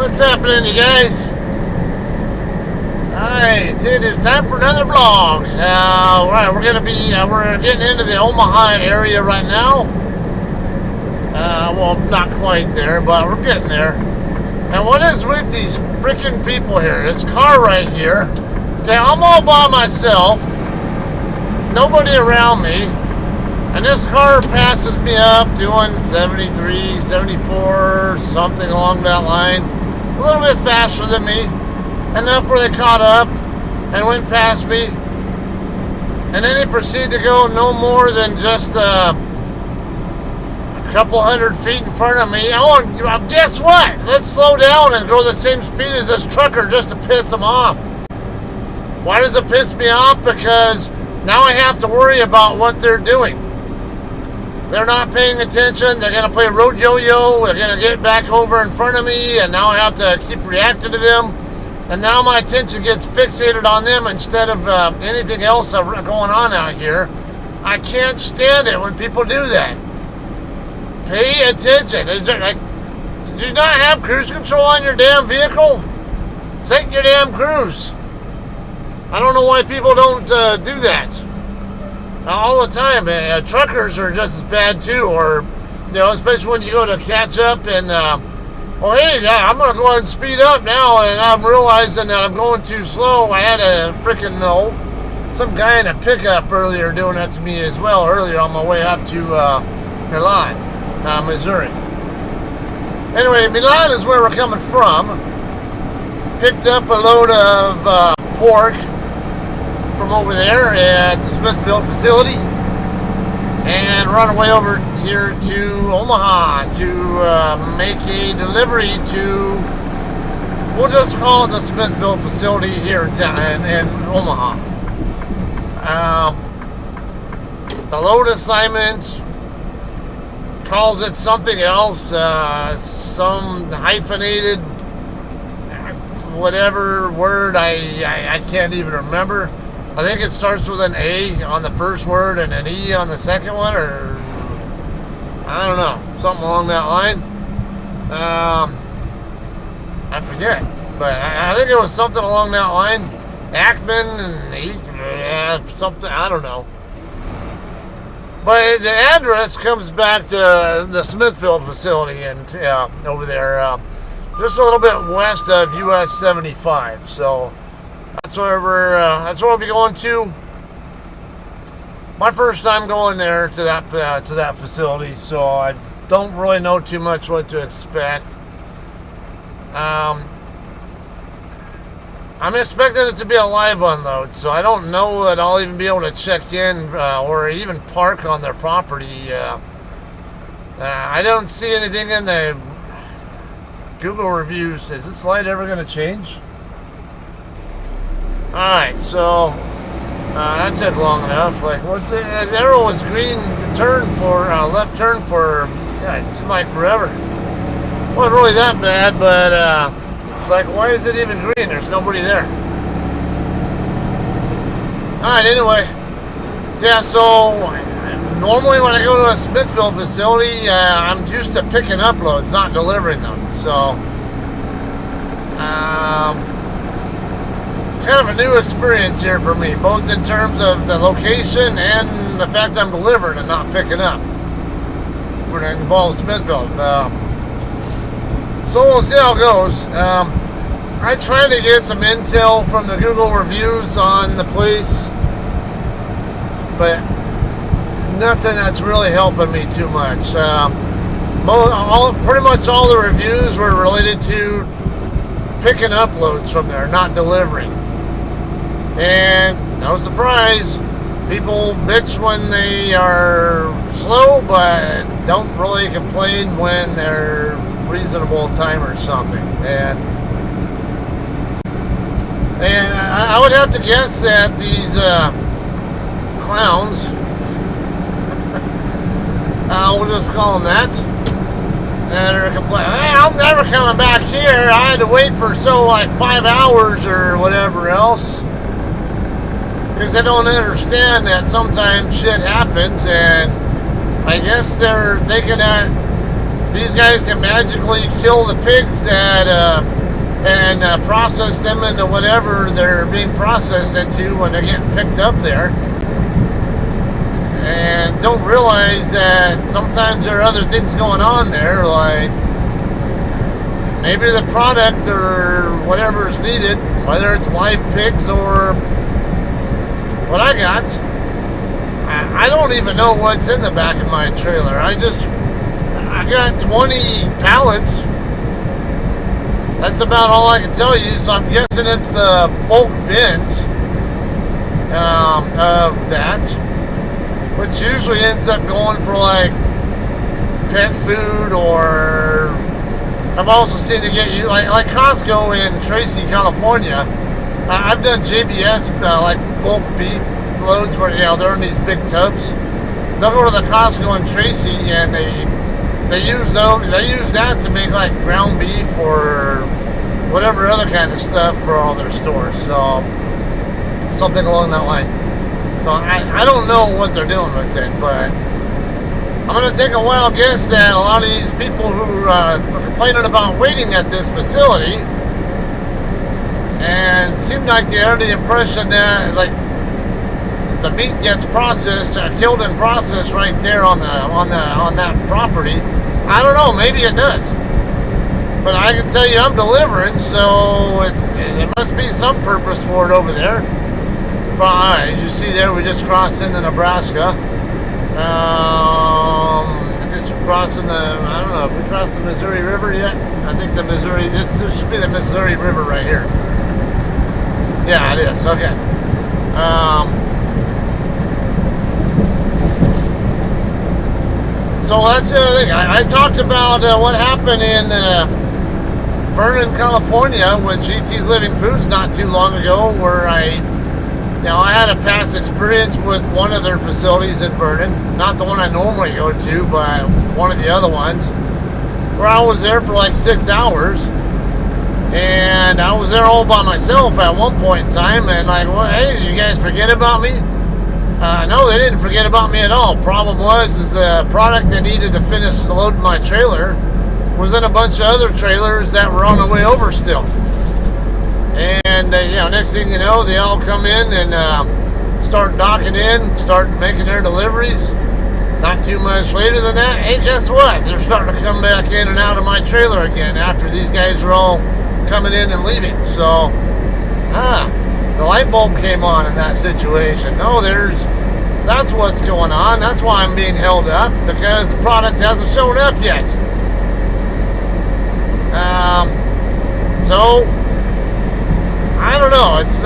What's happening, you guys? Alright, it is time for another vlog. Right, we're getting into the Omaha area right now. Well, not quite there, but we're getting there. And what is with these freaking people here? This car right here. Okay, I'm all by myself. Nobody around me. And this car passes me up doing 73, 74, something along that line. A little bit faster than me. Enough where they caught up and went past me. And then they proceeded to go no more than just a couple hundred feet in front of me. Oh, guess what? Let's slow down and go the same speed as this trucker just to piss them off. Why does it piss me off? Because now I have to worry about what they're doing. They're not paying attention. They're going to play road yo-yo. They're going to get back over in front of me, and now I have to keep reacting to them. And now my attention gets fixated on them instead of anything else going on out here. I can't stand it when people do that. Pay attention. Is there, do you not have cruise control on your damn vehicle? Set your damn cruise. I don't know why people don't do that. All the time. Truckers are just as bad too, or especially when you go to catch up and well, hey, I'm gonna go ahead and speed up now, and I'm realizing that I'm going too slow. I had a freaking some guy in a pickup earlier doing that to me as well earlier on my way up to Milan, Missouri. Anyway, Milan is where we're coming from. Picked up a load of pork from over there at the Smithfield facility and run away over here to Omaha to make a delivery to, we'll just call it the Smithfield facility here in Omaha. The load assignment calls it something else, some hyphenated whatever word I can't even remember. I think it starts with an A on the first word and an E on the second one, or I don't know, something along that line. I forget, but I think it was something along that line. Ackman and something, I don't know. But the address comes back to the Smithfield facility and over there, just a little bit west of US 75. So that's where we'll be going to. My first time going there to that facility, so I don't really know too much what to expect. I'm expecting it to be a live unload, so I don't know that I'll even be able to check in or even park on their property. I don't see anything in the Google reviews. Is this light ever going to change? Alright, so that took long enough. Like, what's it? The arrow was green turn for left turn for it seemed like forever. Wasn't really that bad, but it's like, why is it even green? There's nobody there. Alright, anyway. Yeah, so normally when I go to a Smithfield facility, I'm used to picking up loads, not delivering them. So kind of a new experience here for me, both in terms of the location and the fact I'm delivering and not picking up when it involves Smithfield. So we'll see how it goes. I tried to get some intel from the Google reviews on the place, but nothing that's really helping me too much. Pretty much all the reviews were related to picking up loads from there, not delivering. And no surprise, people bitch when they are slow, but don't really complain when they're reasonable time or something. And I would have to guess that these clowns, we'll just call them that are complaining, hey, I'm never coming back here. I had to wait for 5 hours or whatever else. Because they don't understand that sometimes shit happens, and I guess they're thinking that these guys can magically kill the pigs and process them into whatever they're being processed into when they're getting picked up there, and don't realize that sometimes there are other things going on there, like maybe the product or whatever is needed, whether it's live pigs or what I got. I don't even know what's in the back of my trailer. I got 20 pallets. That's about all I can tell you. So I'm guessing it's the bulk bins of that, which usually ends up going for like pet food, or I've also seen it get you like Costco in Tracy, California. I've done JBS like bulk beef loads where they're in these big tubs. They'll go to the Costco in Tracy and they use that to make like ground beef or whatever other kind of stuff for all their stores. So something along that line. So I don't know what they're doing with it, but I'm going to take a wild guess that a lot of these people who are complaining about waiting at this facility and seem like they're under the impression that like the meat gets processed, killed and processed right there on that property. I don't know, maybe it does, but I can tell you I'm delivering, so there must be some purpose for it over there. But alright, as you see there, we just crossed into Nebraska. Just crossing I don't know, have we crossed the Missouri River yet? I think this should be the Missouri River right here. Yeah, it is. Okay. So that's the other thing. I talked about what happened in Vernon, California with GT's Living Foods not too long ago, where I had a past experience with one of their facilities in Vernon, not the one I normally go to, but one of the other ones, where I was there for like 6 hours, and I was there all by myself at one point in time, and like, well, hey, did you guys forget about me? No, they didn't forget about me at all. Problem was the product I needed to finish loading my trailer was in a bunch of other trailers that were on the way over still. And next thing you know, they all come in and start docking in, start making their deliveries. Not too much later than that, hey, guess what? They're starting to come back in and out of my trailer again after these guys are all coming in and leaving. So, the light bulb came on in that situation. No, that's what's going on. That's why I'm being held up, because the product hasn't shown up yet. So I don't know. It's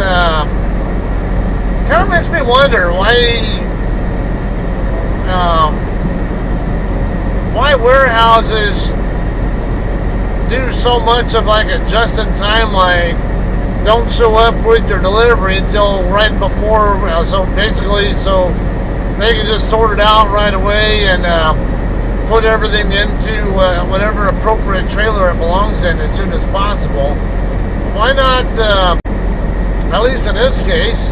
kind of makes me wonder why warehouses do so much of like a just-in-time, like don't show up with your delivery until right before, so they can just sort it out right away and put everything into whatever appropriate trailer it belongs in as soon as possible. Why not, at least in this case,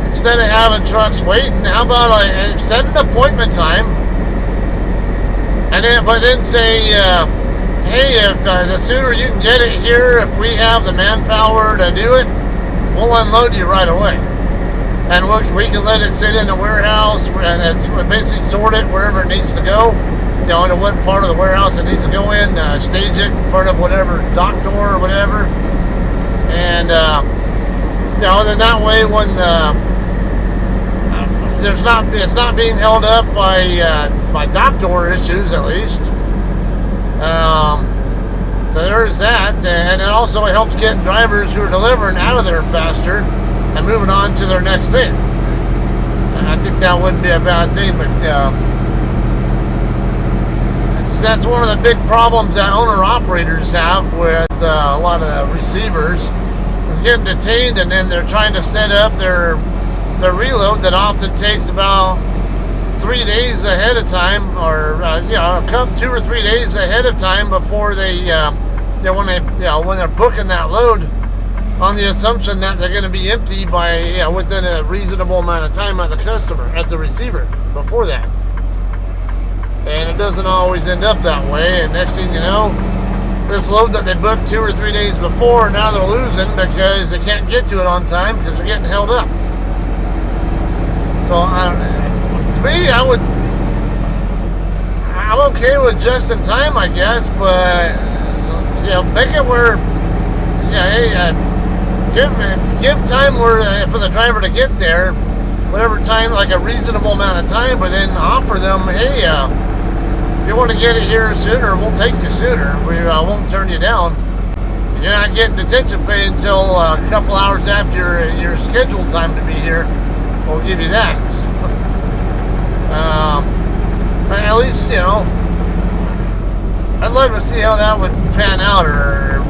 instead of having trucks waiting, how about like set an appointment time, and then say, hey, if the sooner you can get it here, if we have the manpower to do it, we'll unload you right away. And we can let it sit in the warehouse and basically sort it wherever it needs to go, into what part of the warehouse it needs to go in, stage it in front of whatever dock door or whatever. And, then that way when it's not being held up by dock door issues, at least. So there's that, and it also helps get drivers who are delivering out of there faster and moving on to their next thing. And I think that wouldn't be a bad thing, but that's one of the big problems that owner-operators have with a lot of receivers, is getting detained, and then they're trying to set up their reload that often takes about 3 days ahead of time, or 2 or 3 days ahead of time before when they're booking that load, on the assumption that they're going to be empty by within a reasonable amount of time at the receiver before that. And it doesn't always end up that way. And next thing you know, this load that they booked 2 or 3 days before, now they're losing because they can't get to it on time because they're getting held up. So to me, I'm okay with just in time, I guess, but make it where, give time where for the driver to get there, whatever time, like a reasonable amount of time, but then offer them, hey, if you want to get it here sooner, we'll take you sooner. We won't turn you down. You're not getting detention pay until a couple hours after your scheduled time to be here. We'll give you that. At least, I'd love to see how that would pan out, or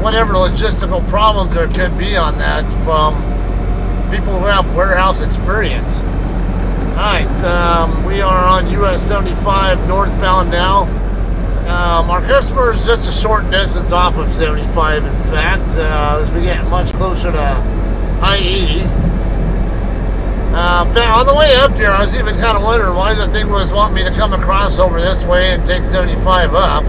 whatever logistical problems there could be on that from people who have warehouse experience. Alright, we are on US 75 northbound now. Our customer is just a short distance off of 75, in fact, as we get much closer to I-80. On the way up here, I was even kind of wondering why the thing was wanting me to come across over this way and take 75 up.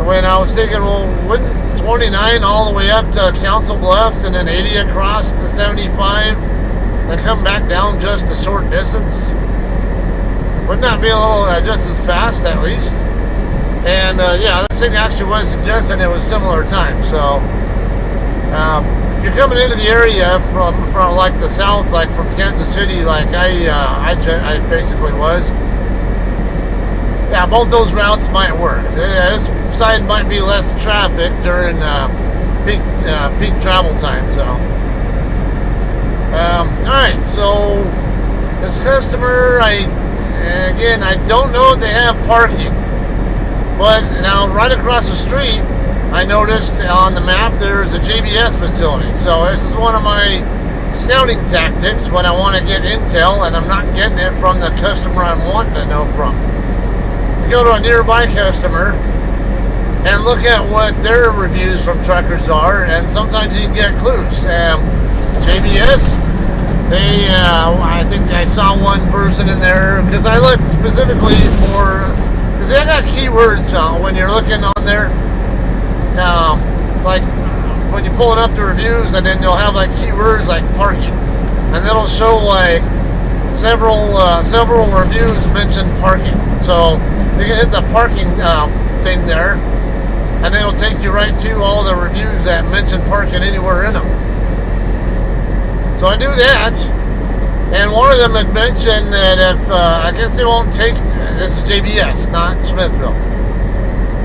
When I was thinking, well, wouldn't 29 all the way up to Council Bluffs and then 80 across to 75 and come back down just a short distance? Wouldn't that be a little just as fast, at least? And this thing actually was suggesting it was similar time. So if you're coming into the area from like the south, like from Kansas City, like I basically was, both those routes might work. This side might be less traffic during peak travel time. So all right, so this customer, I don't know if they have parking, but now right across the street, I noticed on the map there's a JBS facility. So this is one of my scouting tactics when I want to get intel and I'm not getting it from the customer I'm wanting to know from. You go to a nearby customer and look at what their reviews from truckers are, and sometimes you can get clues. JBS, I think I saw one person in there, because I looked specifically for, because they got keywords when you're looking on there. Like when you're pulling up the reviews, and then you'll have like keywords like parking, and it'll show like several reviews mention parking. So you can hit the parking thing there, and it'll take you right to all the reviews that mention parking anywhere in them. So I knew that, and one of them had mentioned that if I guess they won't take, this is JBS, not Smithfield.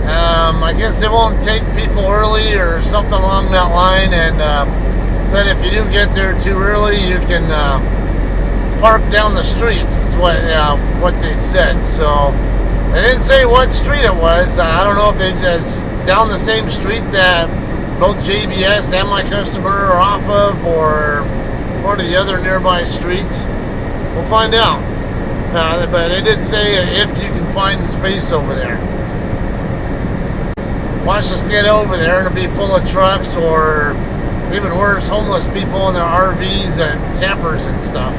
I guess they won't take people early or something along that line, and that if you do get there too early, you can park down the street, is what they said. So they didn't say what street it was. I don't know if it's down the same street that both JBS and my customer are off of, or one of the other nearby streets. We'll find out. But they did say if you can find the space over there. Watch us get over there and it'll be full of trucks, or even worse, homeless people in their RVs and campers and stuff.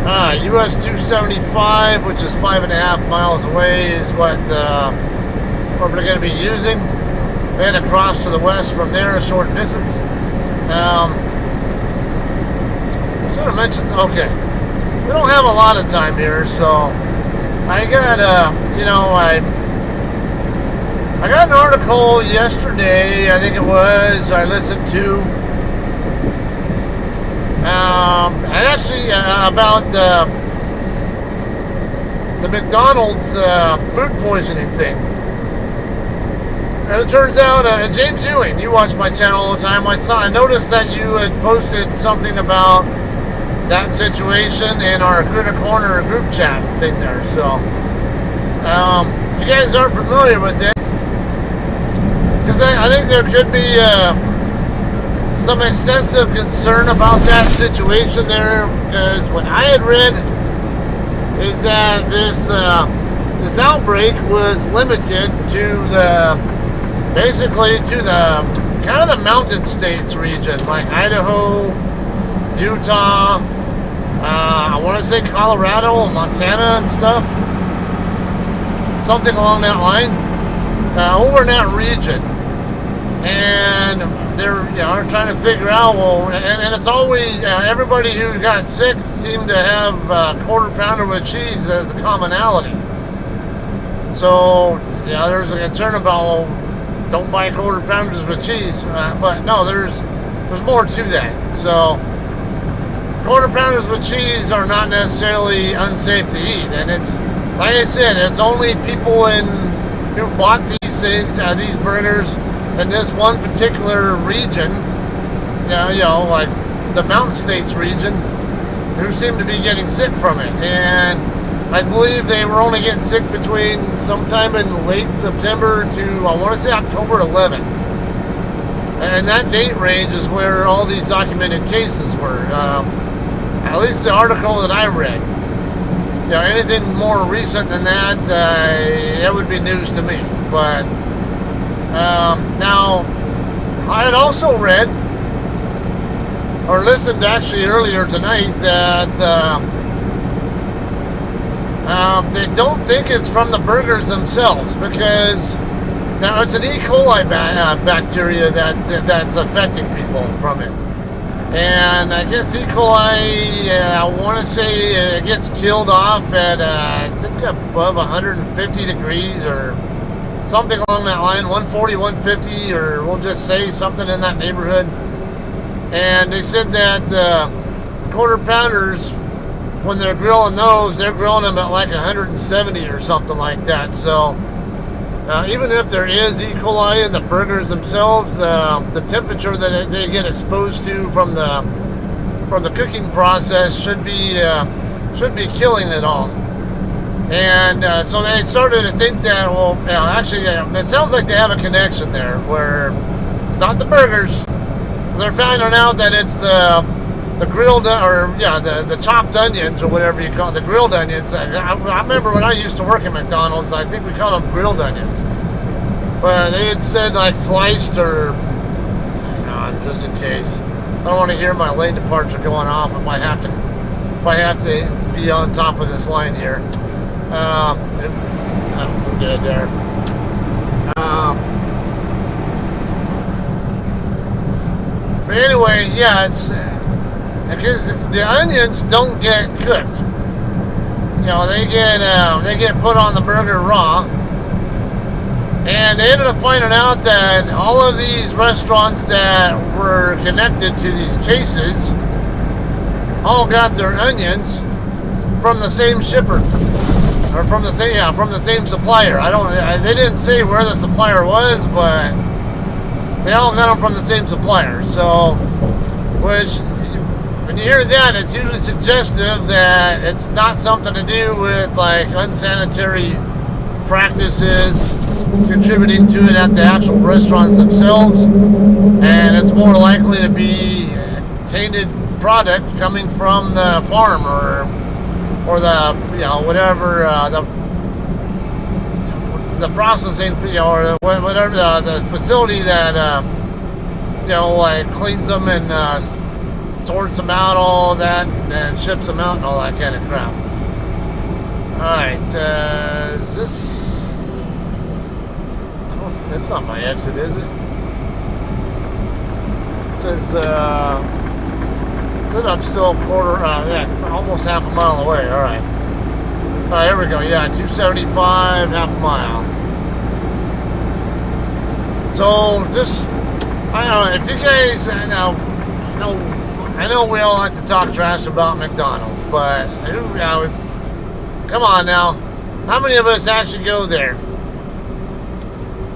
US 275, which is 5.5 miles away, is what we're going to be using. Then across to the west from there, a short distance. Sort of mentioned, okay, we don't have a lot of time here, so I got I got an article yesterday, I think it was, I listened to, and actually about the McDonald's food poisoning thing. And it turns out, James Ewing, you watch my channel all the time, I noticed that you had posted something about that situation in our Critter Corner group chat thing there. So, if you guys aren't familiar with it, because I think there could be some excessive concern about that situation there, because what I had read is that this outbreak was limited to basically to the kind of the mountain states region, like Idaho, Utah, I want to say Colorado and Montana and stuff. Something along that line. Over in that region. And they're trying to figure out, well, and it's always, everybody who got sick seemed to have quarter pounder with cheese as the commonality. So, there's a concern about, well, don't buy quarter pounders with cheese. But no, there's more to that. So, quarter pounders with cheese are not necessarily unsafe to eat. And it's, like I said, it's only people who bought these things, these burgers, in this one particular region, like the Mountain States region, who seem to be getting sick from it. And I believe they were only getting sick between sometime in late September to, I want to say, October 11th. And that date range is where all these documented cases were. At least the article that I read. Anything more recent than that, it would be news to me. But now, I had also read, or listened actually earlier tonight, that they don't think it's from the burgers themselves, because now it's an E. coli bacteria that's affecting people from it. And I guess E. coli, I want to say it gets killed off at, I think above 150 degrees or something along that line, 140, 150, or we'll just say something in that neighborhood. And they said that quarter pounders, when they're grilling those, they're grilling them at like 170 or something like that. So even if there is E. coli in the burgers themselves, the temperature that they get exposed to from the cooking process should be killing it all. And so they started to think that, well, actually, it sounds like they have a connection there, where it's not the burgers. They're finding out that it's the grilled, the chopped onions, or whatever you call it, the grilled onions. I remember when I used to work at McDonald's, I think we called them grilled onions. But they had said like sliced, or, hang on, just in case. I don't want to hear my lane departure going off if I have to be on top of this line here. I'm good there. But anyway, it's because the onions don't get cooked. They get put on the burger raw. And they ended up finding out that all of these restaurants that were connected to these cases all got their onions from the same shipper. Or from the same supplier. They didn't say where the supplier was, but they all got them from the same supplier. So, which, when you hear that, it's usually suggestive that it's not something to do with like unsanitary practices contributing to it at the actual restaurants themselves, and it's more likely to be tainted product coming from the farm or the whatever the processing, or whatever the facility that like cleans them and sorts them out, all that, and ships them out and all that kind of crap. All right, is this? That's not my exit, is it? It says I'm still almost half a mile away. All right. All right, here we go. 275, half a mile. So this, I don't know if you guys, I know we all like to talk trash about McDonald's, but come on now, how many of us actually go there?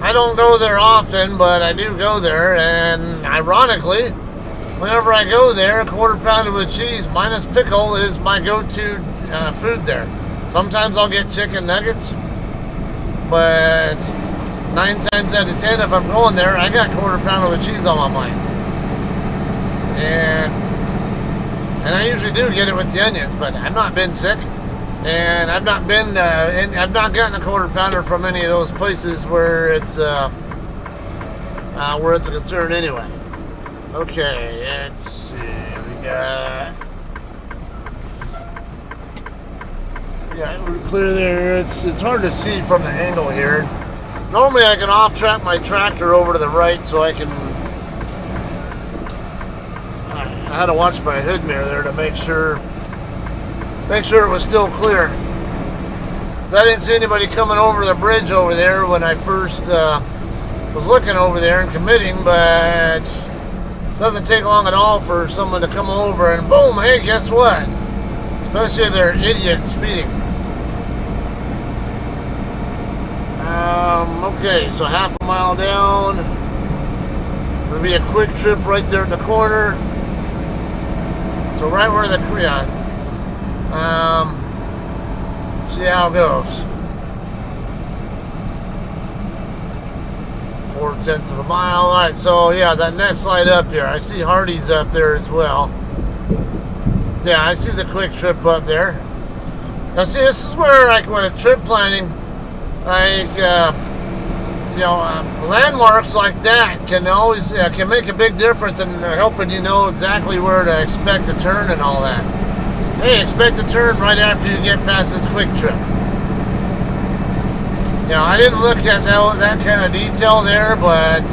I don't go there often, but I do go there, and ironically, whenever I go there, a quarter pounder with cheese minus pickle is my go-to food there. Sometimes I'll get chicken nuggets, but 9 times out of 10, if I'm going there, I got quarter pounder with cheese on my mind. And I usually do get it with the onions, but I've not been sick. And I've not been, I've not gotten a quarter pounder from any of those places where it's a concern anyway. Okay, let's see, we got Yeah, we're clear there. It's hard to see from the angle here. Normally I can off-track my tractor over to the right so I can... I had to watch my hood mirror there to make sure it was still clear. I didn't see anybody coming over the bridge over there when I first was looking over there and committing, but it doesn't take long at all for someone to come over and boom, hey, guess what? Especially if they're idiots speeding. Okay, so half a mile down. There'll be a quick trip right there in the corner. So right where the see how it goes. 0.4 of a mile. All right, so yeah, that next light up here. I see Hardee's up there as well. Yeah, I see the quick trip up there. Now see, this is where, like, with trip planning, like, landmarks like that can always can make a big difference in helping you know exactly where to expect to turn and all that. Hey, expect to turn right after you get past this quick trip. I didn't look at that kind of detail there, but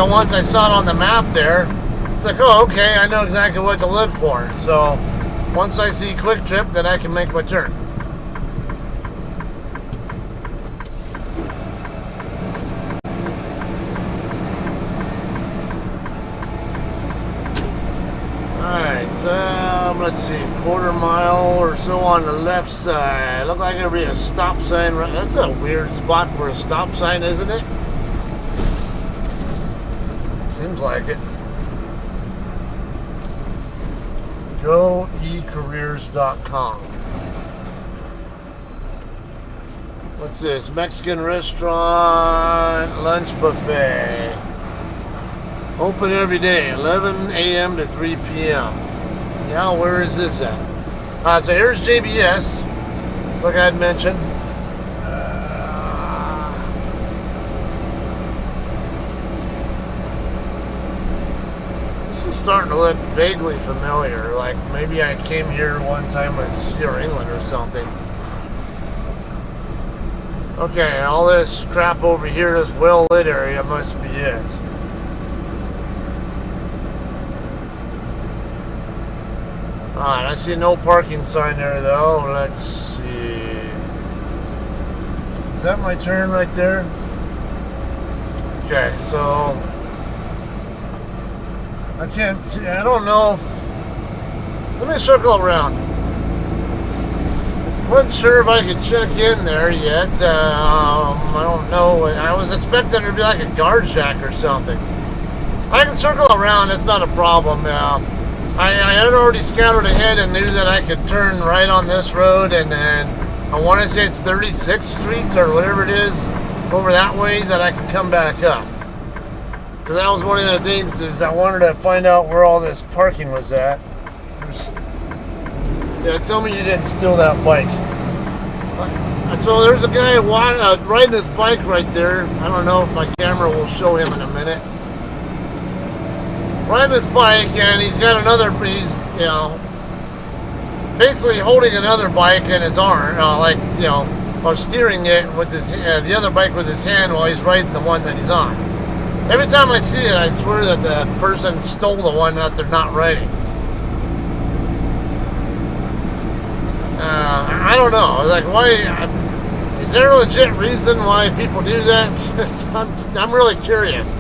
once I saw it on the map there, it's like, oh, okay, I know exactly what to look for. So once I see quick trip, then I can make my turn. Let's see, quarter mile or so on the left side. Look like there'll be a stop sign. That's a weird spot for a stop sign, isn't it? Seems like it. GoECareers.com. What's this? Mexican restaurant, lunch buffet. Open every day, 11 a.m. to 3 p.m. Yeah, where is this at? So here's JBS. Like I had mentioned. This is starting to look vaguely familiar. Like maybe I came here one time with Sierra England or something. Okay, all this crap over here, this well-lit area must be it. Alright, I see no parking sign there though. Let's see. Is that my turn right there? Okay, so I can't see, I don't know if, let me circle around. Wasn't sure if I could check in there yet. I don't know. I was expecting there to be like a guard shack or something. I can circle around, it's not a problem. I had already scouted ahead and knew that I could turn right on this road, and then I want to say it's 36th Street or whatever it is over that way that I can come back up. Because that was one of the things, is I wanted to find out where all this parking was at. Yeah, tell me you didn't steal that bike. So there's a guy riding his bike right there. I don't know if my camera will show him in a minute. Riding his bike, and he's got another, basically holding another bike in his arm, or steering it with the other bike with his hand while he's riding the one that he's on. Every time I see it, I swear that the person stole the one that they're not riding. I don't know, like, why, is there a legit reason why people do that? I'm really curious.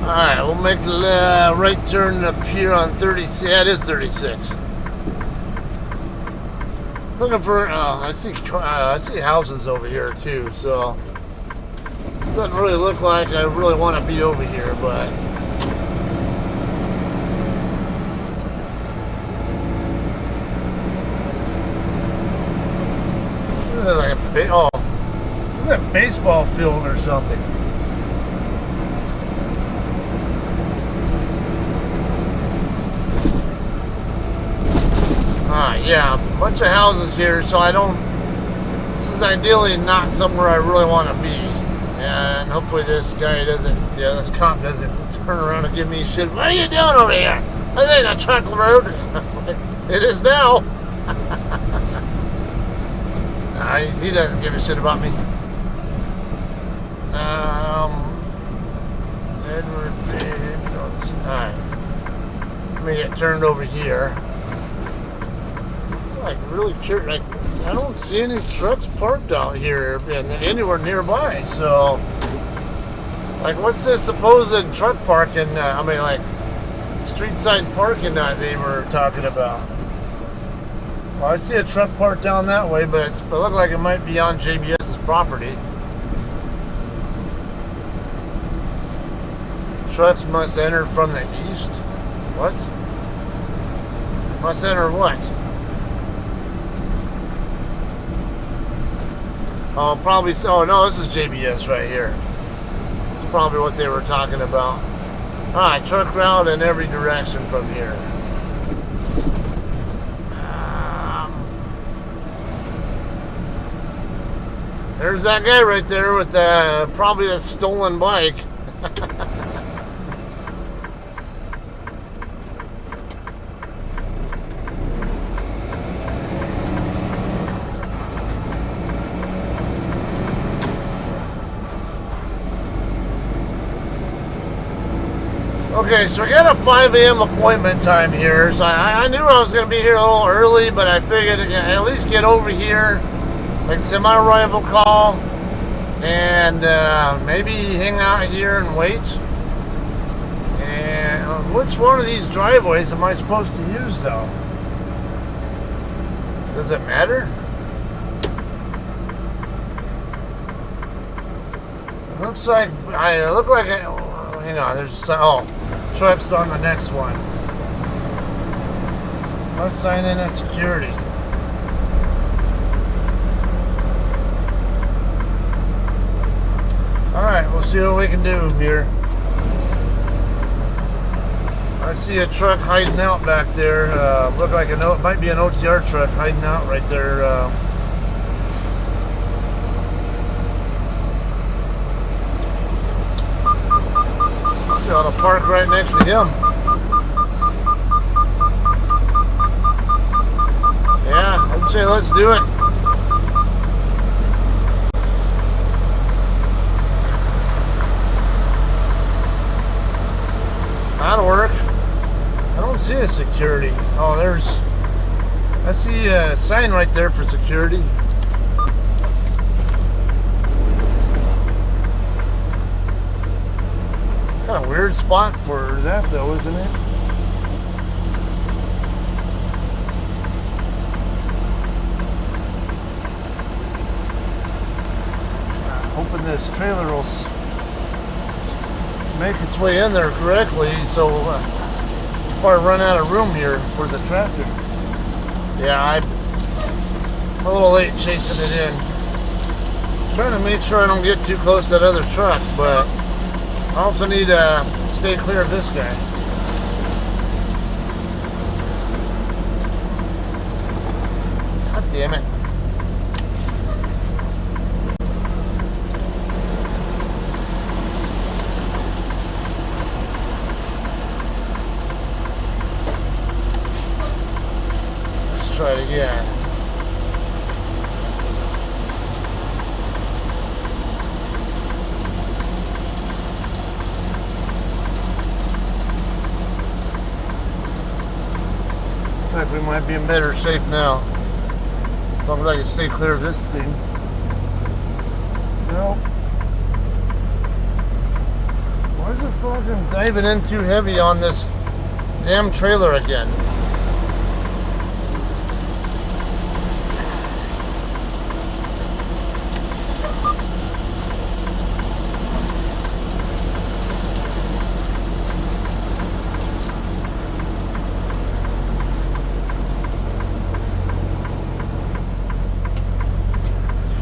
Alright, we'll make the right turn up here on 36. Yeah, it is 36th. Looking for, I see houses over here too, so it doesn't really look like I really want to be over here, but this is like this is a baseball field or something. Yeah, a bunch of houses here, so this is ideally not somewhere I really want to be. And hopefully this guy this cop doesn't turn around and give me shit. What are you doing over here? This ain't a truck road. It is now. He doesn't give a shit about me. Edward. Alright. Let me get turned over here. Like, really curious. Like, I don't see any trucks parked out here and anywhere nearby. So, like, what's this supposed truck parking? Like, street side parking that they were talking about. Well, I see a truck parked down that way, but it looked like it might be on JBS's property. Trucks must enter from the east. What? Must enter what? Oh, probably. Oh no, this is JBS right here. It's probably what they were talking about. All right, truck route in every direction from here. There's that guy right there with probably a stolen bike. Okay, so we got a 5 a.m. appointment time here. So I knew I was going to be here a little early, but I figured at least get over here, like semi-arrival call, and maybe hang out here and wait. And which one of these driveways am I supposed to use, though? Does it matter? It looks like hang on, there's trucks on the next one. Must sign in at security. Alright, we'll see what we can do here. I see a truck hiding out back there. Look like it might be an OTR truck hiding out right there. I ought to park right next to him. Yeah, I'd say let's do it. That'll work. I don't see a security. Oh, I see a sign right there for security. Kind of weird spot for that, though, isn't it? Hoping this trailer will make its way in there correctly, so before I run out of room here for the tractor. Yeah, I'm a little late chasing it in. Trying to make sure I don't get too close to that other truck, but I also need to stay clear of this guy. God damn it. Let's try it again. We might be in better shape now. As long as I can stay clear of this thing. Nope. Why is it fucking diving in too heavy on this damn trailer again?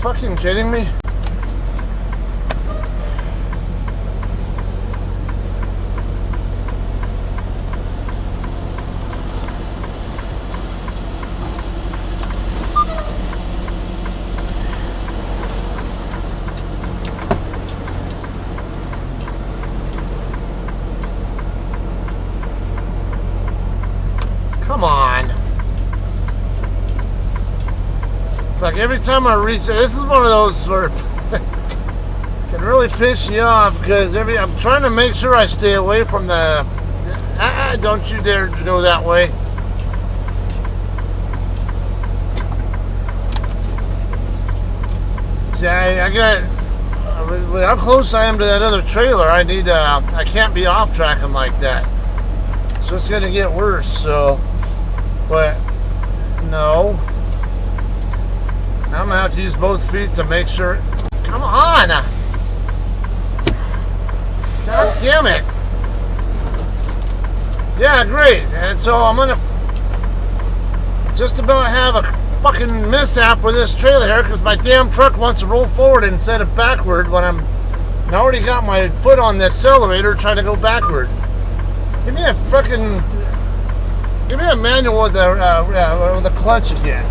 Fucking kidding me? Come on. like every time I reset, this is one of those where can really piss you off because I'm trying to make sure I stay away from the. Don't you dare go that way. See, I got. With how close I am to that other trailer, I can't be off tracking like that. So it's gonna get worse. So, but no. I'm gonna have to use both feet to make sure. Come on! God damn it! Yeah, great. And so I'm gonna just about have a fucking mishap with this trailer here because my damn truck wants to roll forward instead of backward when I already got my foot on the accelerator trying to go backward. Give me a manual with the clutch again.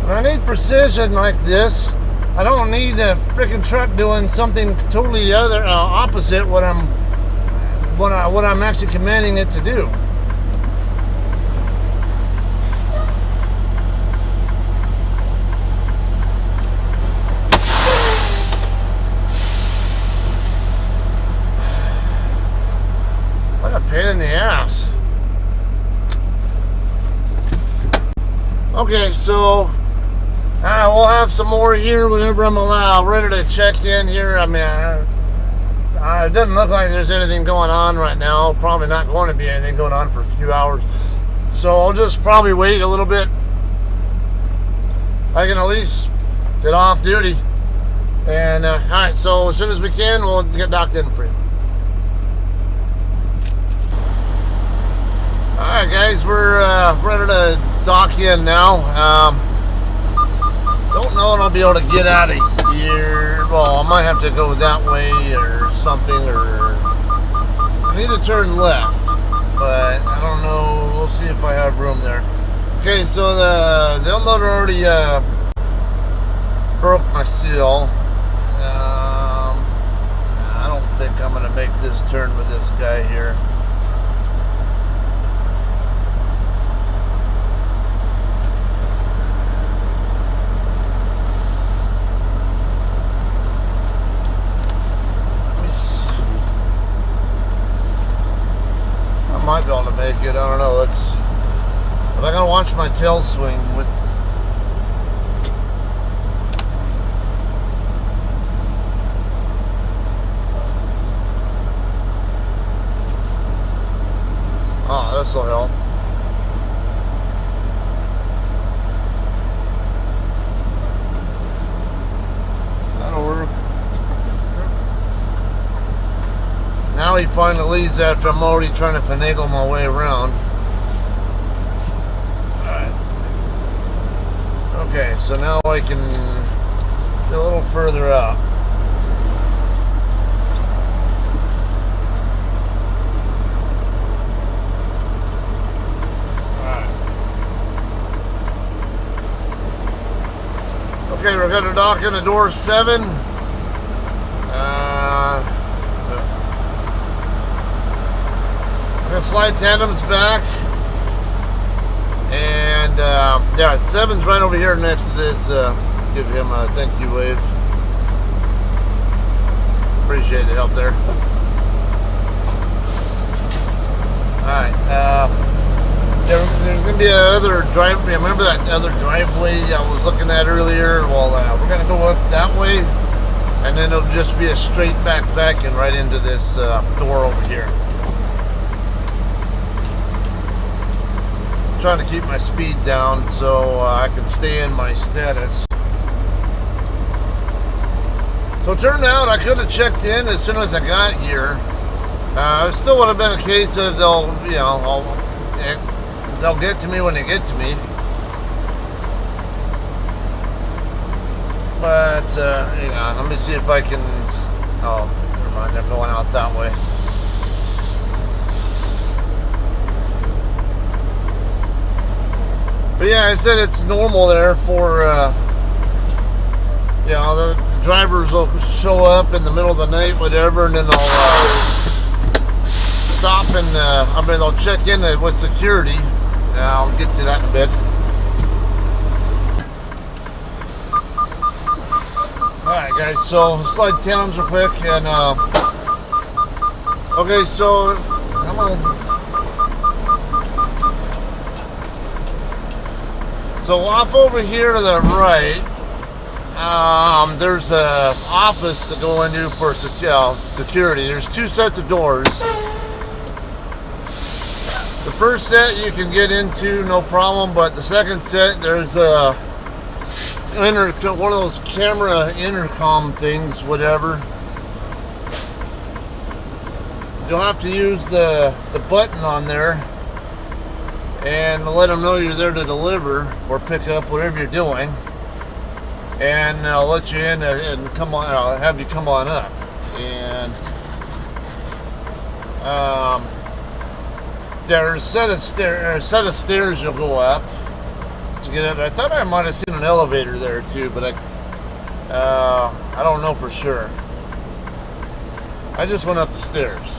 When I need precision like this, I don't need the freaking truck doing something totally opposite what I'm actually commanding it to do. What a pain in the ass. Okay, so we'll have some more here whenever I'm ready to check in here. I mean, it doesn't look like there's anything going on right now. Probably not going to be anything going on for a few hours. So I'll just probably wait a little bit. I can at least get off duty. And, alright, so as soon as we can, we'll get docked in for you. Alright, guys, we're ready to dock in now. Don't know when I'll be able to get out of here. Well, I might have to go that way or something, or I need to turn left, but I don't know. We'll see if I have room there. Okay, so the unloader already broke my seal. I don't think I'm gonna make this turn with this guy here. I might be able to make it. I don't know. But I gotta watch my tail swing with. Oh, this will help. That'll work. Now he finally leaves after I'm already trying to finagle my way around. Alright. Okay, so now I can get a little further out. Alright. Okay, we're going to dock into door 7. Gonna slide tandems back, and yeah, 7's right over here next to this. Give him a thank you wave. Appreciate the help there. Alright, there's gonna be another drive. Remember that other driveway I was looking at earlier? Well, we're gonna go up that way, and then it'll just be a straight back and right into this door over here. Trying to keep my speed down so I can stay in my status. So it turned out I could have checked in as soon as I got here. It still would have been a case of they'll get to me when they get to me. But hang on, let me see if I can. Oh, never mind. They're going out that way. But yeah, I said it's normal there for, the drivers will show up in the middle of the night, whatever, and then they'll stop and they'll check in with security. I'll get to that in a bit. Alright guys, so slide towns real quick and okay, so come on. So off over here to the right, there's a office to go into for security. There's two sets of doors. The first set you can get into no problem, but the second set there's one of those camera intercom things, whatever. You'll have to use the button on there and let them know you're there to deliver or pick up, whatever you're doing, and I'll let you in and come on. I'll have you come on up, and there's a set of stairs you'll go up to get up. I thought I might have seen an elevator there too, but I don't know for sure. I just went up the stairs.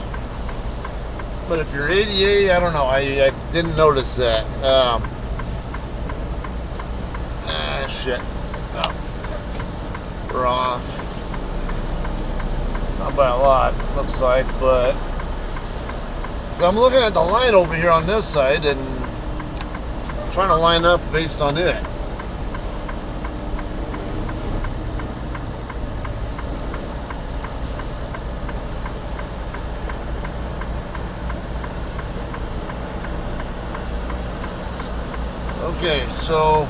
But if you're ADA, I don't know. I didn't notice that. Shit. Oh. We're off. Not by a lot, looks like, but so I'm looking at the line over here on this side and trying to line up based on it. Okay, so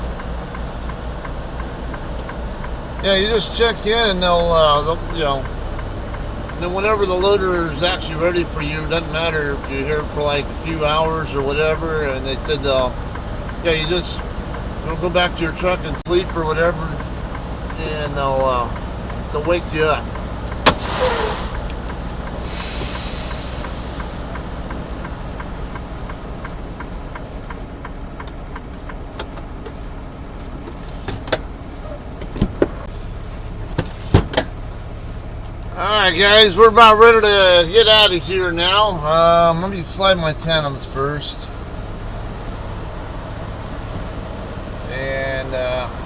yeah, you just check in and they'll you know, then whenever the loader is actually ready for you, doesn't matter if you're here for like a few hours or whatever, and they said you just go back to your truck and sleep or whatever, and they'll wake you up. Alright guys, we're about ready to get out of here now. Let me slide my tandems first. And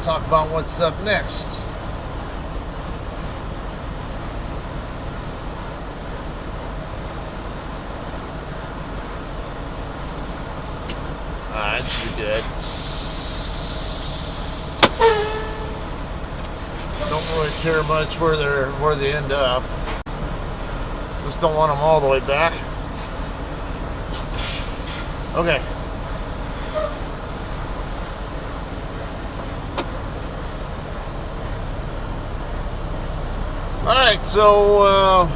talk about what's up next. Alright, should be good. Don't really care much where they end up. Just don't want them all the way back. Okay. Alright, so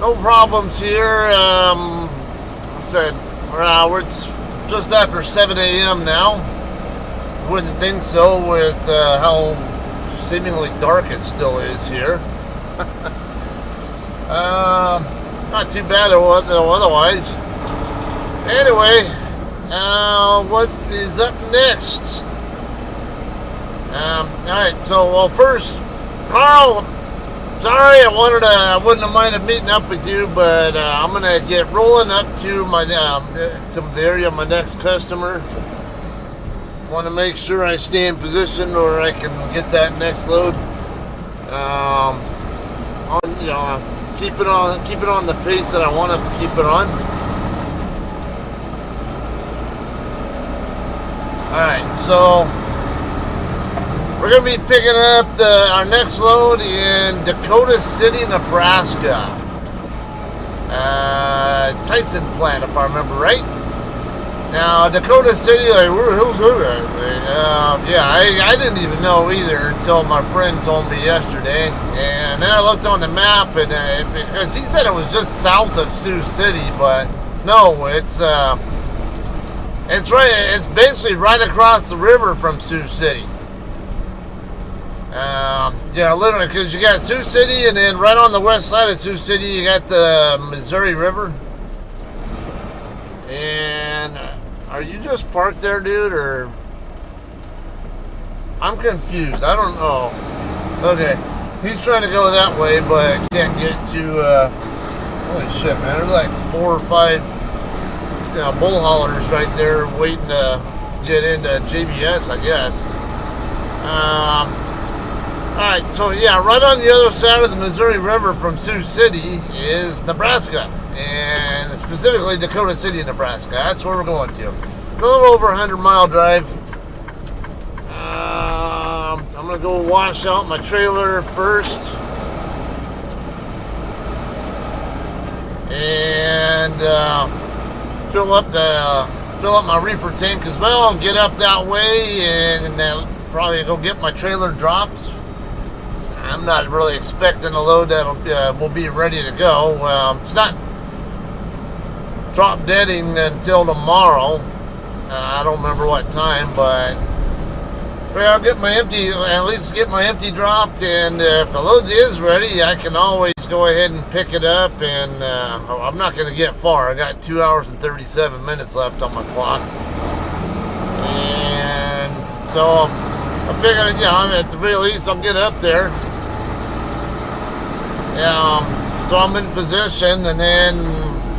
no problems here. I said it's just after 7 a.m. now. Wouldn't think so with how seemingly dark it still is here. Not too bad otherwise. Anyway, what is up next? Alright, so well first, Carl, sorry I wouldn't have minded meeting up with you, but I'm gonna get rolling up to my to the area of my next customer. Want to make sure I stay in position or I can get that next load. Keep it on the pace that I want to keep it on. All right, so we're gonna be picking up our next load in Dakota City, Nebraska. Tyson plant, if I remember right. Now, Dakota City, like, who's that? I didn't even know either until my friend told me yesterday. And then I looked on the map, and because he said it was just south of Sioux City, but no, it's basically right across the river from Sioux City. Literally, because you got Sioux City, and then right on the west side of Sioux City, you got the Missouri River. And are you just parked there, dude, or I'm confused. I don't know. Okay, he's trying to go that way, but can't get to Holy shit, man. There's like 4 or 5 bull haulers right there waiting to get into JBS, I guess. Alright, so yeah, right on the other side of the Missouri River from Sioux City is Nebraska, and specifically Dakota City, Nebraska. That's where we're going to. It's a little over 100-mile drive. I'm going to go wash out my trailer first. And fill up my reefer tank as well, and get up that way, and then probably go get my trailer dropped. I'm not really expecting a load that will be ready to go. It's not drop deading until tomorrow. I don't remember what time, but I'll get my at least get my empty dropped, and if the load is ready, I can always go ahead and pick it up, and I'm not going to get far. I got 2 hours and 37 minutes left on my clock, and so I figured, at the very least, I'll get up there. So I'm in position, and then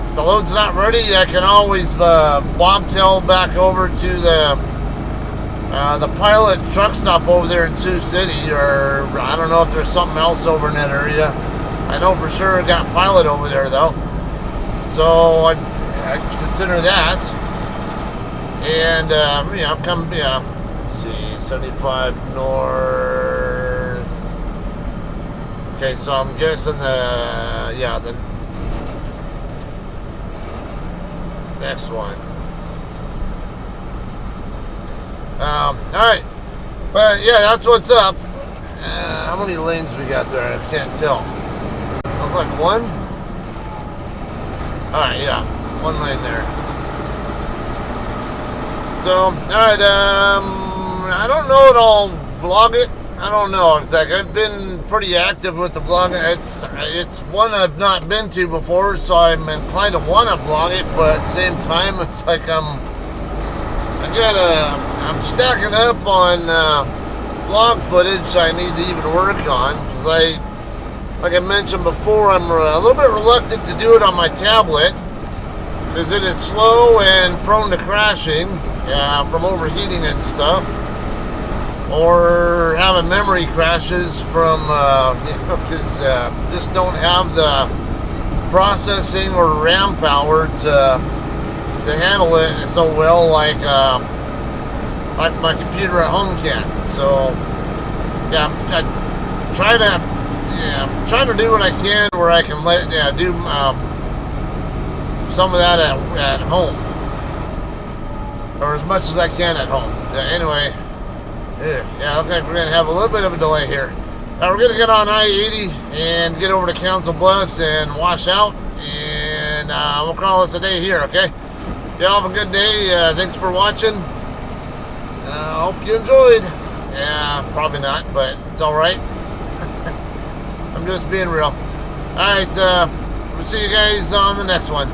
if the load's not ready, I can always bobtail back over to the Pilot truck stop over there in Sioux City, or I don't know if there's something else over in that area. I know for sure I got Pilot over there though, so I consider that. And I'm coming. Let's see, 75 north. Okay, so I'm guessing the next one. Alright, but yeah, that's what's up. How many lanes we got there? I can't tell. Looks like one. Alright, yeah, one lane there. So, alright, I don't know if I'll vlog it. I don't know. It's like I've been pretty active with the vlogging. It's one I've not been to before, so I'm inclined to want to vlog it, but at the same time, it's like I'm stacking up on vlog footage I need to even work on, because like I mentioned before, I'm a little bit reluctant to do it on my tablet because it is slow and prone to crashing from overheating and stuff, or having memory crashes from because just don't have the processing or RAM power to handle it so well like my computer at home can. So yeah, I'm trying to do what I can where I can do some of that at home, or as much as I can at home. Anyway, yeah, looks like we're gonna have a little bit of a delay here. We're gonna get on I-80 and get over to Council Bluffs and wash out, and we'll call this a day here. Okay. Y'all have a good day. Thanks for watching. Hope you enjoyed. Yeah, probably not, but it's alright. I'm just being real. Alright, we'll see you guys on the next one.